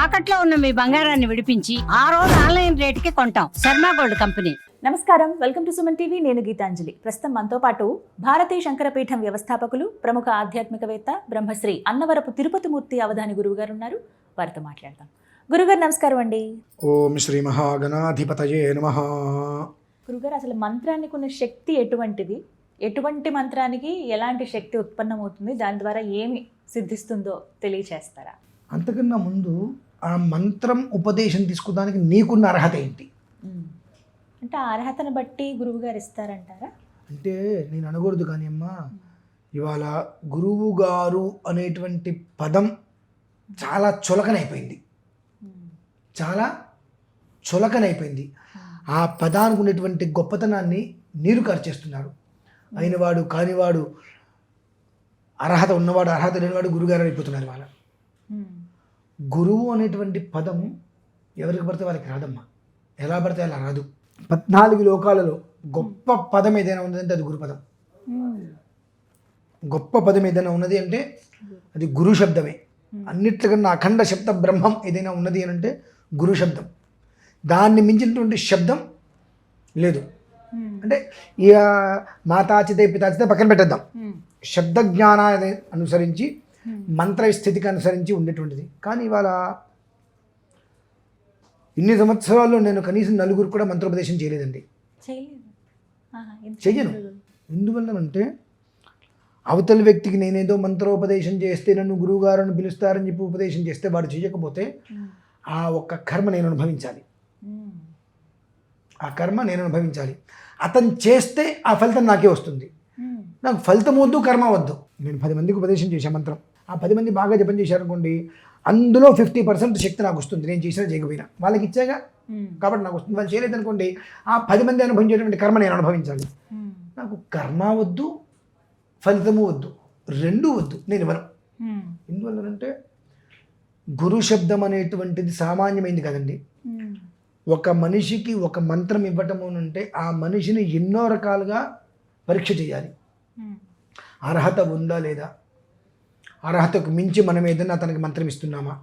తాకట్లో ఉన్న మీ బంగారాన్ని విడిపించి ఆ రోజు ఆన్లైన్ రేటుకి కొంటాం. Sharma gold company. నమస్కారం, వెల్కమ్ టు సుమన్ టీవీ. నేను గీతాంజలి. ప్రస్తుతం మనతో పాటు భారతీయ శంకరపీఠం వ్యవస్థాపకులు, ప్రముఖ ఆధ్యాత్మికవేత్త బ్రహ్మశ్రీ అన్నవరపు తిరుపతిమూర్తి అవధాని గురువు గారు ఉన్నారు. వారితో మాట్లాడదాం. గురుగారు నమస్కారం అండి. ఓం శ్రీ మహాగణాధిపతయే నమః. గురుగారు, అసలు మంత్రానికి ఉన్న శక్తి ఎటువంటిది? ఎటువంటి మంత్రానికి ఎలాంటి శక్తి ఉత్పన్నమవుతుంది? దాని ద్వారా ఏమి సిద్ధిస్తుందో తెలియచేస్తారా? అంతకన్నా ముందు ఆ మంత్రం ఉపదేశం తీసుకోవడానికి నీకున్న అర్హత ఏంటి? అంటే ఆ అర్హతను బట్టి గురువు గారు ఇస్తారంటారా? అంటే నేను అనకూడదు కానీ అమ్మా, ఇవాళ గురువు గారు అనేటువంటి పదం చాలా చులకనైపోయింది. చాలా చులకనైపోయింది. ఆ పదానికి ఉన్నటువంటి గొప్పతనాన్ని నీరు కార్చేస్తున్నారు. అయినవాడు కానివాడు, అర్హత ఉన్నవాడు అర్హత లేనివాడు గురుగారు అయిపోతున్నారు. వాళ్ళ గురువు అనేటువంటి పదం ఎవరికి పడితే వాళ్ళకి రాదమ్మా. ఎలా పడితే అలా రాదు. 14 లోకాలలో గొప్ప పదం ఏదైనా ఉన్నదంటే అది గురు పదం. గొప్ప పదం ఏదైనా ఉన్నది అంటే అది గురు శబ్దమే. అన్నిట్లకన్నా అఖండ శబ్ద బ్రహ్మం ఏదైనా ఉన్నది అని అంటే గురు శబ్దం. దాన్ని మించినటువంటి శబ్దం లేదు. అంటే ఇక మాతాచితే పితాచితే పక్కన పెట్టేద్దాం. శబ్ద జ్ఞానాన్ని అనుసరించి, మంత్ర స్థితికి అనుసరించి ఉండేటువంటిది. కానీ ఇవాళ ఇన్ని సంవత్సరాల్లో నేను కనీసం 4 కూడా మంత్రోపదేశం చేయలేదండి. చెయ్యను. ఎందువల్లనంటే అవతల వ్యక్తికి నేనేదో మంత్రోపదేశం చేస్తే నన్ను గురువుగారిని పిలుస్తారని చెప్పి ఉపదేశం చేస్తే వాడు చేయకపోతే ఆ ఒక్క కర్మ నేను అనుభవించాలి. ఆ కర్మ నేను అనుభవించాలి. అతను చేస్తే ఆ ఫలితం నాకే వస్తుంది. నాకు ఫలితం వద్దు, కర్మ వద్దు. నేను 10 మందికి ఉపదేశం చేశాను మంత్రం. ఆ 10 మంది బాగా జపం చేశారనుకోండి, అందులో 50% శక్తి నాకు వస్తుంది. నేను చేసినా చేయకపోయినా వాళ్ళకి ఇచ్చాగా, కాబట్టి నాకు వస్తుంది. వాళ్ళు చేయలేదనుకోండి, ఆ 10 మంది అనుభవించేటువంటి కర్మ నేను అనుభవించాలి. నాకు కర్మ వద్దు, ఫలితము వద్దు, రెండూ వద్దు, నేను ఇవ్వను. ఎందువల్లనంటే గురు శబ్దం అనేటువంటిది సామాన్యమైంది కదండి. ఒక మనిషికి ఒక మంత్రం ఇవ్వటము అంటే ఆ మనిషిని ఎన్నో రకాలుగా పరీక్ష చేయాలి. అర్హత ఉందా లేదా, అర్హతకు మించి మనం ఏదైనా అతనికి మంత్రం ఇస్తున్నామా,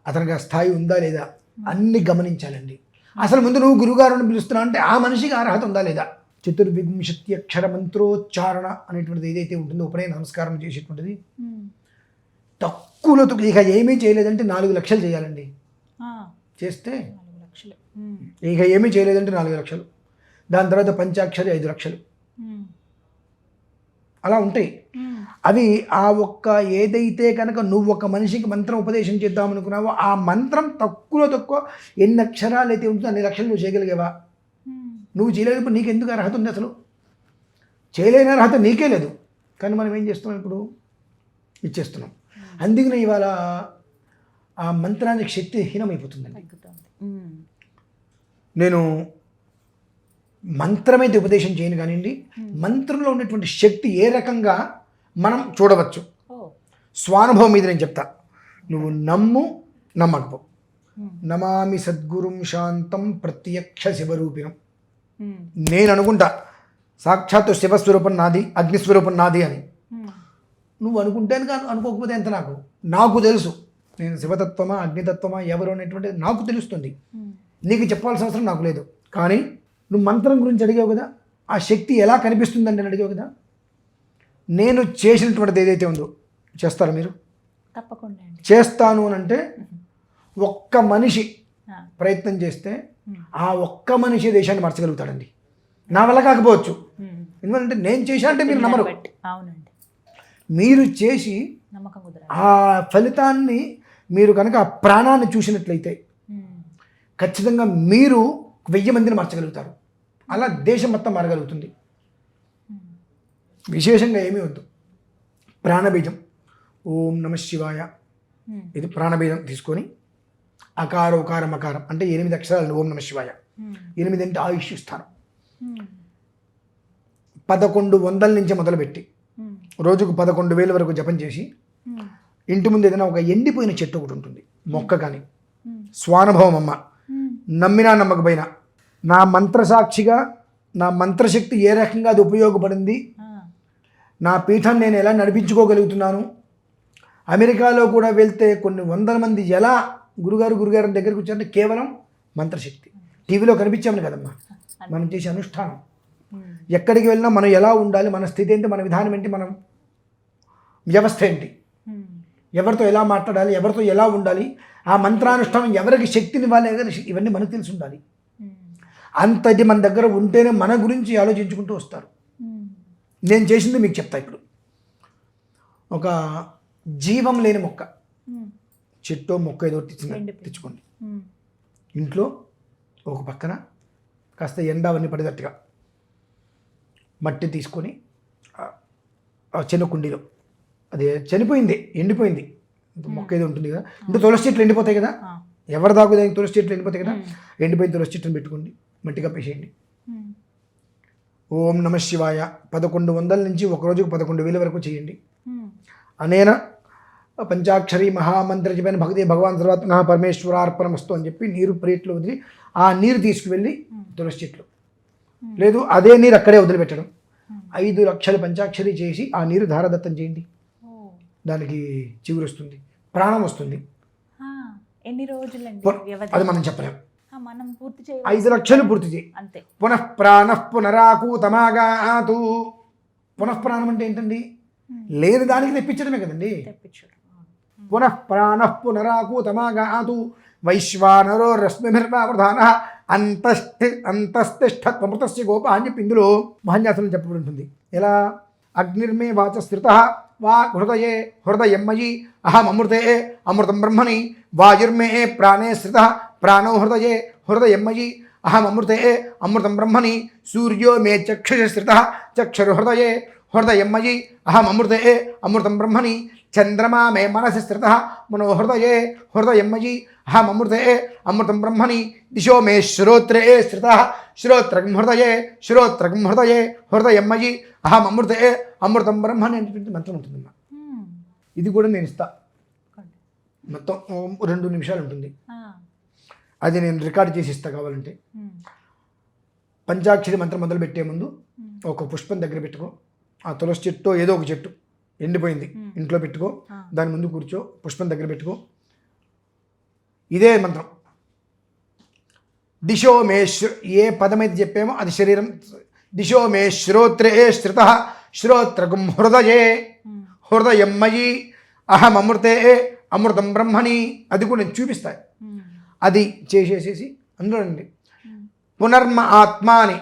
అతనికి ఆ స్థాయి ఉందా లేదా, అన్ని గమనించాలండి. అసలు ముందు నువ్వు గురుగారుని పిలుస్తున్నావు అంటే ఆ మనిషికి అర్హత ఉందా లేదా. 14 అక్షర మంత్రోచ్చారణ అనేటువంటిది ఏదైతే ఉంటుందో, ఉపనయన నమస్కారం చేసేటువంటిది తక్కువలో ఇక ఏమీ చేయలేదంటే 4 లక్షలు చేయాలండి. చేస్తే ఇక ఏమీ చేయలేదంటే 4 లక్షలు. దాని తర్వాత పంచాక్షరి 5 లక్షలు అలా ఉంటాయి. అవి ఆ ఒక్క ఏదైతే కనుక నువ్వు ఒక మనిషికి మంత్రం ఉపదేశం చేద్దామనుకున్నావో ఆ మంత్రం తక్కువలో తక్కువ ఎన్ని అక్షరాలు అయితే ఉంటుందో అన్ని లక్షలు నువ్వు చేయగలిగేవా? నువ్వు చేయలేనప్పుడు నీకు ఎందుకు అర్హత ఉంది? అసలు చేయలేని అర్హత నీకే లేదు. కానీ మనం ఏం చేస్తున్నాం, ఇప్పుడు ఇచ్చేస్తున్నాం. అందుకనే ఇవాళ ఆ మంత్రానికి శక్తి హీనమైపోతుందండి. నేను మంత్రమైతే ఉపదేశం చేయను కానివ్వండి, మంత్రంలో ఉన్నటువంటి శక్తి ఏ రకంగా మనం చూడవచ్చు. స్వానుభవం మీద నేను చెప్తా, నువ్వు నమ్ము నమ్మకపో. నమామి సద్గురుం శాంతం ప్రత్యక్ష శివరూపిణం. నేను అనుకుంటా సాక్షాత్తు శివస్వరూపం నాది, అగ్నిస్వరూపం నాది అని. నువ్వు అనుకుంటే అనుకోకపోతే ఎంత నాకు తెలుసు. నేను శివతత్వమా అగ్నితత్వమా ఎవరు అనేటువంటిది నాకు తెలుస్తుంది. నీకు చెప్పాల్సిన అవసరం నాకు లేదు. కానీ నువ్వు మంత్రం గురించి అడిగావు కదా, ఆ శక్తి ఎలా కనిపిస్తుందని నేను అడిగావు కదా. నేను చేసినటువంటిది ఏదైతే ఉందో చేస్తారా మీరు? తప్పకుండా చేస్తాను అని అంటే ఒక్క మనిషి ప్రయత్నం చేస్తే ఆ ఒక్క మనిషి దేశాన్ని మార్చగలుగుతాడండి. నా వల్ల కాకపోవచ్చు. ఎందుకంటే నేను చేశా అంటే మీరు నమ్మరు. మీరు చేసి ఆ ఫలితాన్ని మీరు కనుక ఆ ప్రాణాన్ని చూసినట్లయితే ఖచ్చితంగా మీరు 1000 మందిని మార్చగలుగుతారు. అలా దేశం మొత్తం మారగలుగుతుంది. విశేషంగా ఏమీ వద్దు. ప్రాణబీజం ఓం నమ శివాయ, ఇది ప్రాణబీజం తీసుకొని అకార ఉకారం అకారం అంటే 8 అక్షరాలు ఓం నమ శివాయ. 8 అంటే ఆయుష్ స్థానం. 1100 నుంచి మొదలుపెట్టి రోజుకు 11,000 వరకు జపం చేసి ఇంటి ముందు ఏదైనా ఒక ఎండిపోయిన చెట్టు ఒకటి ఉంటుంది, మొక్క కానీ. స్వానుభవం అమ్మ, నమ్మినా నమ్మకపోయినా నా మంత్రసాక్షిగా నా మంత్రశక్తి ఏ రకంగా అది ఉపయోగపడింది, నా పీఠాన్ని నేను ఎలా నడిపించుకోగలుగుతున్నాను అమెరికాలో కూడా వెళ్తే కొన్ని వందల మంది ఎలా గురుగారు దగ్గరికి వచ్చారంటే కేవలం మంత్రశక్తి. టీవీలో కనిపించామని కదమ్మా, మనం చేసే అనుష్ఠానం. ఎక్కడికి వెళ్ళినా మనం ఎలా ఉండాలి, మన స్థితి ఏంటి, మన విధానం ఏంటి, మనం వ్యవస్థ ఏంటి, ఎవరితో ఎలా మాట్లాడాలి, ఎవరితో ఎలా ఉండాలి, ఆ మంత్రానుష్ఠానం ఎవరికి శక్తిని ఇవ్వాలి, ఇవన్నీ మనకు తెలిసి ఉండాలి. అంతటి మన దగ్గర ఉంటేనే మన గురించి ఆలోచించుకుంటూ వస్తారు. నేను చేసింది మీకు చెప్తా. ఇప్పుడు ఒక జీవం లేని మొక్క, చెట్టు మొక్క ఏదో తెచ్చుకోండి. ఇంట్లో ఒక పక్కన కాస్త ఎండ అవన్నీ పడేటట్టుగా మట్టి తీసుకొని చిన్న కుండీలో, అది చనిపోయింది, ఎండిపోయింది మొక్క ఏదో ఉంటుంది కదా, ఇంకా తులసి చెట్లు ఎండిపోతాయి కదా, ఎవరు దాగుదానికి తులసి చెట్లు ఎండిపోతాయి కదా, ఎండిపోయిన తులసి చెట్టుని పెట్టుకోండి, మట్టి కప్పేసేయండి. ఓం నమ శివాయ 1100 నుంచి ఒక రోజుకు 11,000 వరకు చేయండి. అనేన పంచాక్షరి మహామంత్ర చెప్పిన భక్తి భగవాన్ సర్వాత్మన పరమేశ్వరార్పణమస్తు అని చెప్పి నీరు ప్లేట్లో వదిలి ఆ నీరు తీసుకువెళ్ళి తులసి చెట్లు, లేదు అదే నీరు అక్కడే వదిలిపెట్టడం. 5 లక్షల పంచాక్షరి చేసి ఆ నీరు ధారదత్తం చేయండి. దానికి చిగురు వస్తుంది, ప్రాణం వస్తుంది. ఎన్ని రోజులండి అది మనం చెప్పలేం. మనం పూర్తి చేయాలి. 5 లక్షలు పూర్తి చేయి. అంతే. పునఃప్రాణః పునరాకూతమాగాతు. పునఃప్రాణం అంటే ఏంటండి? లేని దానికి తెప్పించడమే కదండి. పునఃప్రాణః పునరాకూతమాగాతు వైశ్వానరో రశ్మిభిర్వావృధానః అంతస్థిష్ఠత్వమృతస్య గోపః అని చెప్పి ఇందులో మహాన్యాసనం చెప్పబడి ఉంటుంది. ఎలా? అగ్నిర్మే వాచస్త్రితః వా హృదయే హృదయమయీ అహమృతే అమృతం బ్రహ్మణి వాయుర్మే ప్రాణే స్థితః ప్రాణో హృదయే హృదయమయీ అహమృతే అమృతం బ్రహ్మణి సూర్యో మే చక్షుషి స్థితః చక్షుర్హృదయే హృదయమయీ అహమృతే అమృతం బ్రహ్మణి చంద్రమా మే మనసి స్థితః మనో హృదయే హృదయమయీ అహమృతే అమృతం బ్రహ్మణి దిశో మే శ్రోత్రే స్థితః శ్రోత్రం హృదయే శ్రోత్రం హృదయే హృదయమయీ అహమృతే అమృతం బ్రహ్మణి అనేటువంటి మంత్రం ఉంటుందమ్మా. ఇది కూడా నేను ఇస్తా. మొత్తం 2 నిమిషాలు ఉంటుంది. అది నేను రికార్డ్ చేసి ఇస్తా కావాలంటే. పంచాక్షరి మంత్రం మొదలు పెట్టే ముందు ఒక పుష్పం దగ్గర పెట్టుకో, ఆ తులసి చెట్టు ఏదో ఒక చెట్టు ఎండిపోయింది ఇంట్లో పెట్టుకో, దాని ముందు కూర్చో, పుష్పం దగ్గర పెట్టుకో, ఇదే మంత్రం. దిశో మే ఏ పదమైతే చెప్పామో అది శరీరం. దిశో మే శ్రోత్రే స్థితః శ్రోత్రగం హృదయే హృదయమయీ అహమృతే అమృతం బ్రహ్మణి. అది కూడా నేను చూపిస్తాను. అది చేసేసేసి అందులో అండి పునర్మ ఆత్మాని.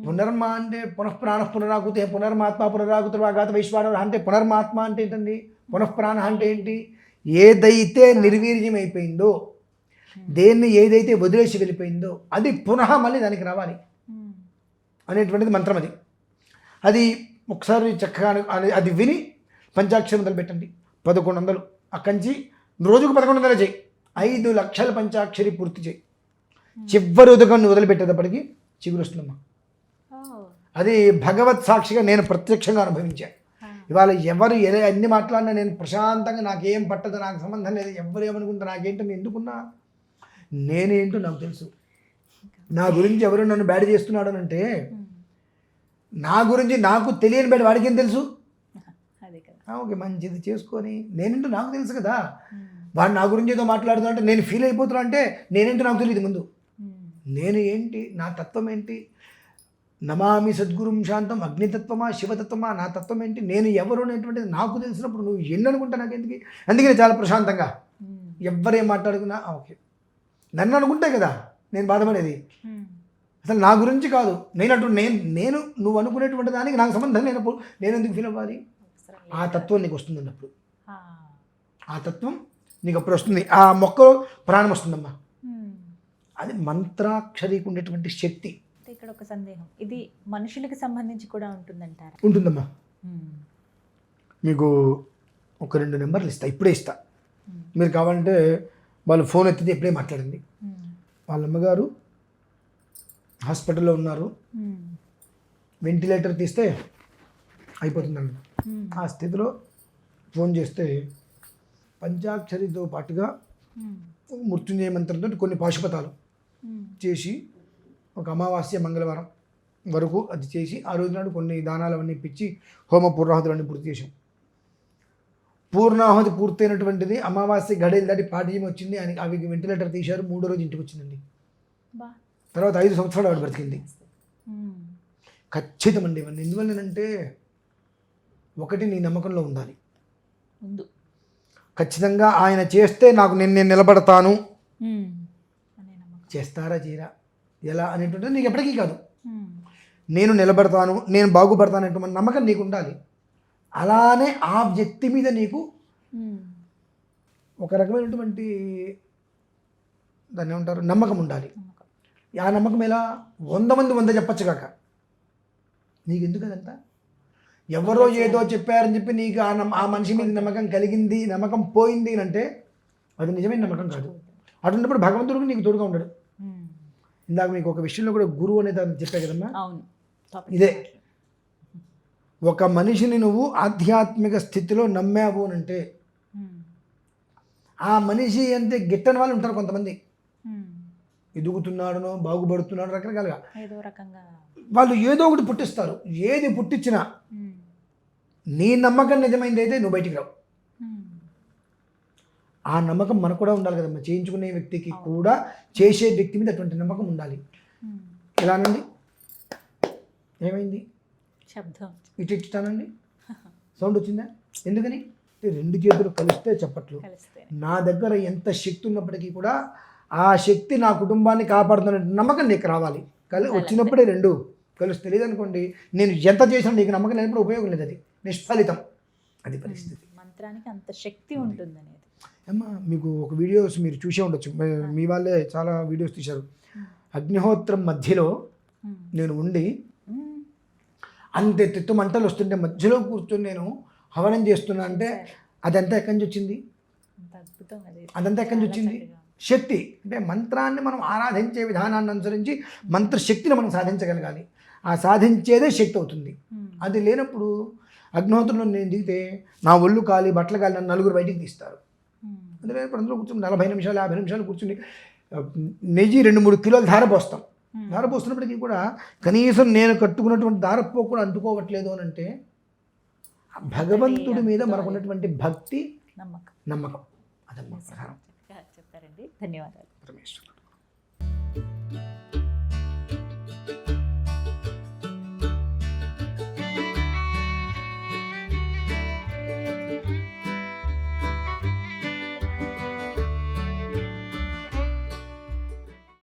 పునర్మ అంటే పునఃప్రాణ పునరాకుతే పునర్మాత్మ పునరాకుతగాత వైశ్వాన అంటే పునర్మాత్మ అంటే ఏంటండి? పునఃప్రాణ అంటే ఏంటి? ఏదైతే నిర్వీర్యం అయిపోయిందో, దేన్ని ఏదైతే వదిలేసి వెళ్ళిపోయిందో అది పునః మళ్ళీ దానికి రావాలి అనేటువంటిది మంత్రం. అది ఒకసారి చక్కగా అది విని పంచాక్షరి మొదలు పెట్టండి. 1100 అక్కడి నుంచి రోజుకు 1100 చేయి. 5 లక్షల పంచాక్షరి పూర్తి చేయి. చివరి ఉదకాన్ని వదిలిపెట్టేటప్పటికి చిగురు వస్తుందమ్మా. అది భగవత్ సాక్షిగా నేను ప్రత్యక్షంగా అనుభవించాను. ఇవాళ ఎవరు ఎన్ని మాట్లాడినా నేను ప్రశాంతంగా, నాకేం పట్టదు, నాకు సంబంధం లేదు, ఎవరు ఏమనుకుంటా నాకేంటో, నేను ఎందుకున్నా నేనేంటో నాకు తెలుసు. నా గురించి ఎవరు నన్ను బ్యాడ్ చేస్తున్నాడు అని అంటే, నా గురించి నాకు తెలియని బ్యాడ్ వాడికి ఏం తెలుసు? ఓకే, మంచిది చేసుకొని నేనేంటో నాకు తెలుసు కదా. వాడు నా గురించి ఏదో మాట్లాడుతున్నా అంటే నేను ఫీల్ అయిపోతున్నా అంటే నేనేంటో నాకు తెలియదు ముందు. నేను ఏంటి, నా తత్వం ఏంటి? నమామి సద్గురుం శాంతం అగ్నితత్వమా శివతత్వమా, నా తత్వం ఏంటి, నేను ఎవరు అనేటువంటిది నాకు తెలిసినప్పుడు నువ్వు ఎన్ని అనుకుంటా నాకెందుకు? అందుకని చాలా ప్రశాంతంగా ఎవరేం మాట్లాడుకున్నా ఓకే. నన్ను అనుకుంటే కదా నేను బాధపడేది. అసలు నా గురించి కాదు, నేను నువ్వు అనుకునేటువంటి దానికి నాకు సంబంధం లేనప్పుడు నేను ఎందుకు ఫీల్ అవ్వాలి? ఆ తత్వం నీకు వస్తుంది అన్నప్పుడు, ఆ తత్వం నీకు అప్పుడు వస్తుంది. ఆ మొక్కలో ప్రాణం వస్తుందమ్మా. అది మంత్రాక్షరికి ఉండేటువంటి శక్తి. ఇక్కడ ఒక సందేహం, ఇది మనుషులకు సంబంధించి కూడా ఉంటుందంటారా? ఉంటుందమ్మా. మీకు ఒక 2 నెంబర్లు ఇస్తా, ఇప్పుడే ఇస్తా. మీరు కావాలంటే వాళ్ళు ఫోన్ ఎత్తితే ఇప్పుడే మాట్లాడండి. వాళ్ళ అమ్మగారు హాస్పిటల్లో ఉన్నారు, వెంటిలేటర్ తీస్తే అయిపోతుందండి. ఆ స్థితిలో ఫోన్ చేస్తే పంచాక్షరితో పాటుగా మృత్యుంజయ మంత్రంతో కొన్ని పాశుపతాలు చేసి ఒక అమావాస్య మంగళవారం వరకు అది చేసి ఆ రోజు నాడు కొన్ని దానాలు అవన్నీ ఇప్పించి హోమ పూర్వాహుతులన్నీ పూర్తి చేసాం. పూర్ణాహుతి పూర్తయినటువంటిది, అమావాస్య గడియలు దాటి పాఠ్యం వచ్చింది, ఆయన అవి వెంటిలేటర్ తీశారు, 3వ రోజు ఇంటికి వచ్చిందండి. బా. తర్వాత 5 సంవత్సరాలు ఆవిడ బ్రతికింది. ఉమ్. ఖచ్చితమండి ఇవన్నీ. ఎందువల్లనంటే ఒకటి నీ నమ్మకంలో ఉండాలి. ముందు ఖచ్చితంగా ఆయన చేస్తే నాకు నేను నిలబడతాను, ఉమ్. అనే నమ్మకం. చేస్తారా చేయరా ఎలా అనేటువంటిది నీకు ఎప్పటికీ కాదు. ఉమ్. నేను నిలబడతాను, నేను బాగుపడతాను అనేటువంటి నమ్మకం నీకు ఉండాలి. అలానే ఆ వ్యక్తి మీద నీకు ఉమ్. ఒక రకమైనటువంటి దాన్ని ఏమంటారు, నమ్మకం ఉండాలి. నమ్మకం. ఆ నమ్మకం ఎలా 100 మంది 100 చెప్పచ్చు కాక, నీకు ఎందుకు అదంతా? ఎవరో ఏదో చెప్పారని చెప్పి నీకు ఆ మనిషి మీద నమ్మకం కలిగింది, నమ్మకం పోయింది అని అంటే అది నిజమైన నమ్మకం కాదు. అటువంటిప్పుడు భగవంతుడికి నీకు తోడుగా ఉండడు. ఉమ్. ఇందాక మీకు ఒక విషయంలో కూడా గురువు అనేది అని చెప్పా కదమ్మా, అవును. Topic. ఇదే ఒక మనిషిని నువ్వు ఆధ్యాత్మిక స్థితిలో నమ్మావు అని అంటే ఉమ్. ఆ మనిషి అంటే గిట్టని వాళ్ళు ఉంటారు కొంతమంది, ఉమ్. ఎదుగుతున్నాడనో బాగుపడుతున్నాడు రకరకాలుగా ఏదో రకంగా వాళ్ళు ఏదో ఒకటి పుట్టిస్తారు. ఏది పుట్టించినా ఉమ్. నీ నమ్మకం నిజమైంది అయితే నువ్వు బయటికి రావు. ఉమ్. ఆ నమ్మకం మనకు కూడా ఉండాలి కదమ్మా. చేయించుకునే వ్యక్తికి కూడా చేసే వ్యక్తి మీద అటువంటి నమ్మకం ఉండాలి. ఉమ్. ఎలానండి, ఏమైంది, శబ్దం. ఇటు ఇచ్చానండి, సౌండ్ వచ్చిందా? ఎందుకని? అంటే 2 చేతులు కలిస్తే చప్పట్లు. కలిస్తే నా దగ్గర ఎంత శక్తి ఉన్నప్పటికీ కూడా ఆ శక్తి నా కుటుంబాన్ని కాపాడుతున్న నమ్మకం నీకు రావాలి. వచ్చినప్పుడే 2 కలిసి తెలియదనుకోండి, నేను ఎంత చేసినా నీకు నమ్మకం లేనప్పుడు ఉపయోగం లేదు, అది నిష్ఫలితం. అది పరిస్థితి. మంత్రానికి అంత శక్తి ఉంటుంది అనేది. అమ్మా మీకు ఒక వీడియోస్ మీరు చూసే ఉండొచ్చు, మీ వాళ్ళే చాలా వీడియోస్ తీశారు. అగ్నిహోత్రం మధ్యలో నేను ఉండి అంతెత్తు మంటలు వస్తుంటే మధ్యలో కూర్చొని నేను హవనం చేస్తున్నా అంటే అదంతా ఎక్కడి నుంచి వచ్చింది? అంత అద్భుతం అది. అదంతా ఎక్కడి నుంచి వచ్చింది? శక్తి. అంటే మంత్రాన్ని మనం ఆరాధించే విధానాన్ని అనుసరించి మంత్రశక్తిని మనం సాధించగలగాలి. ఆ సాధించేదే శక్తి అవుతుంది. అది లేనప్పుడు అగ్నిహోత్రంలో నేను దిగితే నా ఒళ్ళు కాలి బట్టలు కాలి నన్ను 4 బయటికి తీస్తారు. అందులో అందులో కూర్చొని 40 నిమిషాలు 50 నిమిషాలు కూర్చుని నెయ్యి 2-3 కిలోలు ధార పోస్తాం. ధార పోస్తున్నప్పటికీ కూడా కనీసం నేను కట్టుకున్నటువంటి దారపో కూడా అంటుకోవట్లేదు అని అంటే భగవంతుడి మీద మనకు ఉన్నటువంటి భక్తి, నమ్మకం అదమ్మా ప్రధానం. చెప్పారండి. ధన్యవాదాలు. పరమేశ్వరుడు.